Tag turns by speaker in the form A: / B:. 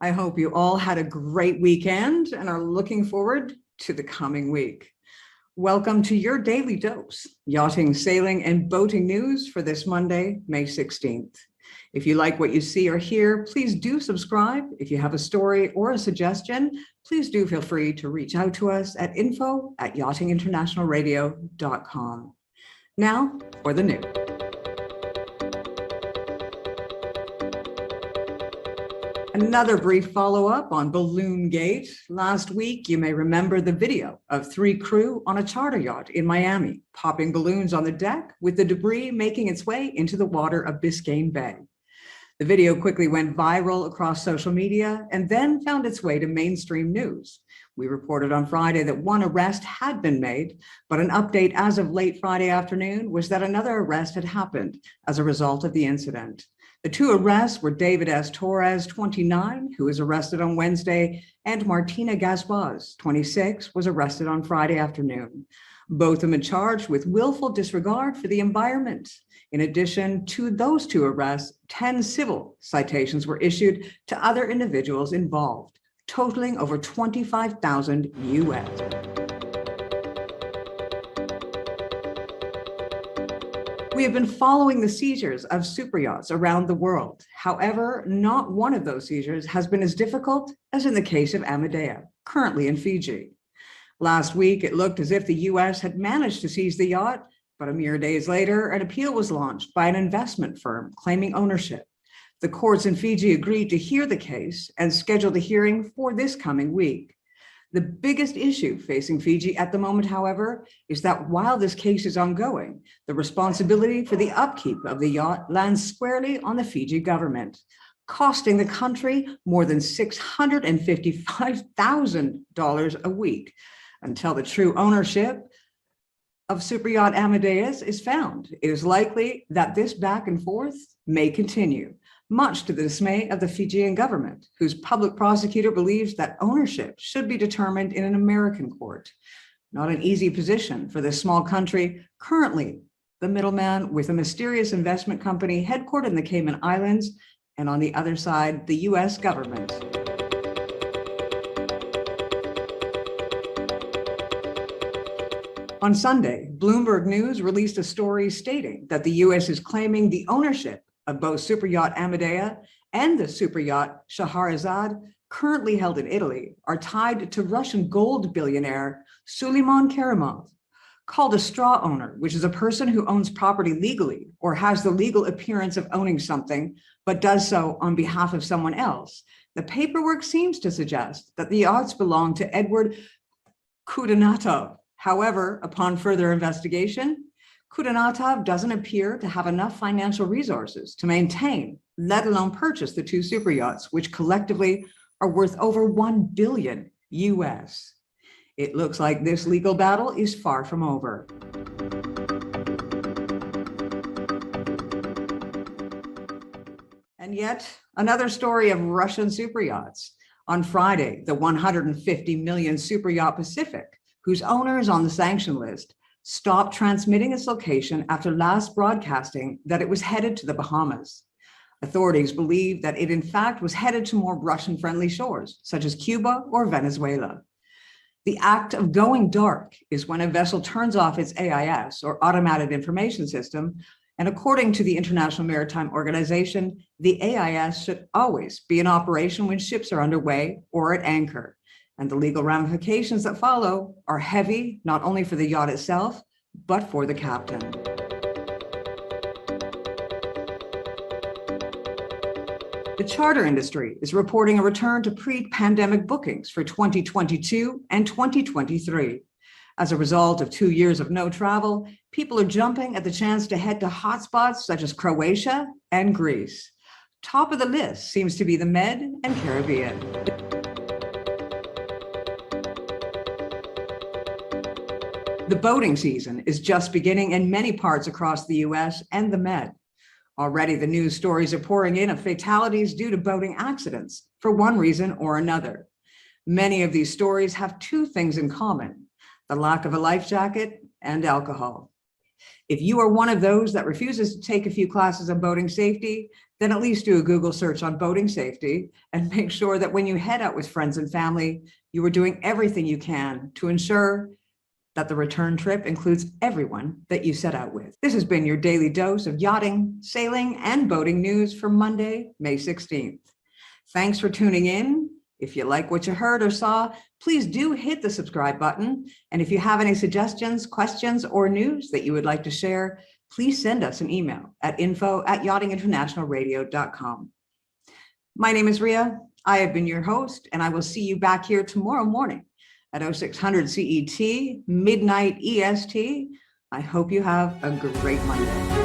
A: I hope you all had a great weekend and are looking forward to the coming week. Welcome to your daily dose, yachting, sailing, and boating news for this Monday, May 16th. If you like what you see or hear, please do subscribe. If you have a story or a suggestion, please do feel free to reach out to us at info@yachtinginternationalradio.com. Now for the news. Another brief follow-up on Balloon Gate. Last week, you may remember the video of 3 crew on a charter yacht in Miami, popping balloons on the deck with the debris making its way into the water of Biscayne Bay. The video quickly went viral across social media and then found its way to mainstream news. We reported on Friday that one arrest had been made, but an update as of late Friday afternoon was that another arrest had happened as a result of the incident. The 2 arrests were David S. Torres, 29, who was arrested on Wednesday, and Martina Gaspaz, 26, was arrested on Friday afternoon. Both of them charged with willful disregard for the environment. In addition to those 2 arrests, 10 civil citations were issued to other individuals involved, totaling over $25,000 US. We have been following the seizures of superyachts around the world. However, not one of those seizures has been as difficult as in the case of Amadea, currently in Fiji. Last week, it looked as if the US had managed to seize the yacht, but a mere days later, an appeal was launched by an investment firm claiming ownership. The courts in Fiji agreed to hear the case and scheduled a hearing for this coming week. The biggest issue facing Fiji at the moment, however, is that while this case is ongoing, the responsibility for the upkeep of the yacht lands squarely on the Fiji government, costing the country more than $655,000 a week until the true ownership of Superyacht Amadea is found. It is likely that this back and forth may continue, much to the dismay of the Fijian government, whose public prosecutor believes that ownership should be determined in an American court. Not an easy position for this small country, currently the middleman with a mysterious investment company headquartered in the Cayman Islands, and on the other side, the US government. On Sunday, Bloomberg News released a story stating that the US is claiming the ownership of both Superyacht Amadea and the Superyacht Scheherazade, currently held in Italy, are tied to Russian gold billionaire Suleiman Kerimov. Called a straw owner, which is a person who owns property legally or has the legal appearance of owning something, but does so on behalf of someone else. The paperwork seems to suggest that the yachts belong to Edward Kudanatov. However, upon further investigation, Kudanatov doesn't appear to have enough financial resources to maintain, let alone purchase the 2 superyachts, which collectively are worth over $1 billion US. It looks like this legal battle is far from over. And yet, another story of Russian superyachts. On Friday, the 150 million Superyacht Pacific, whose owner is on the sanction list, stopped transmitting its location after last broadcasting that it was headed to the Bahamas. Authorities believe that it in fact was headed to more Russian-friendly shores, such as Cuba or Venezuela. The act of going dark is when a vessel turns off its AIS, or Automated Information System, and according to the International Maritime Organization, the AIS should always be in operation when ships are underway or at anchor. And the legal ramifications that follow are heavy, not only for the yacht itself, but for the captain. The charter industry is reporting a return to pre-pandemic bookings for 2022 and 2023. As a result of 2 years of no travel, people are jumping at the chance to head to hotspots such as Croatia and Greece. Top of the list seems to be the Med and Caribbean. The boating season is just beginning in many parts across the US and the Med. Already the news stories are pouring in of fatalities due to boating accidents for one reason or another. Many of these stories have 2 things in common: the lack of a life jacket and alcohol. If you are one of those that refuses to take a few classes on boating safety, then at least do a Google search on boating safety and make sure that when you head out with friends and family, you are doing everything you can to ensure that the return trip includes everyone that you set out with. This has been your daily dose of yachting, sailing, and boating news for Monday, May 16th. Thanks for tuning in. If you like what you heard or saw, please do hit the subscribe button. And if you have any suggestions, questions, or news that you would like to share, please send us an email at info@yachtinginternationalradio.com. My name is Ria. I have been your host, and I will see you back here tomorrow morning at 0600 CET, midnight EST. I hope you have a great Monday.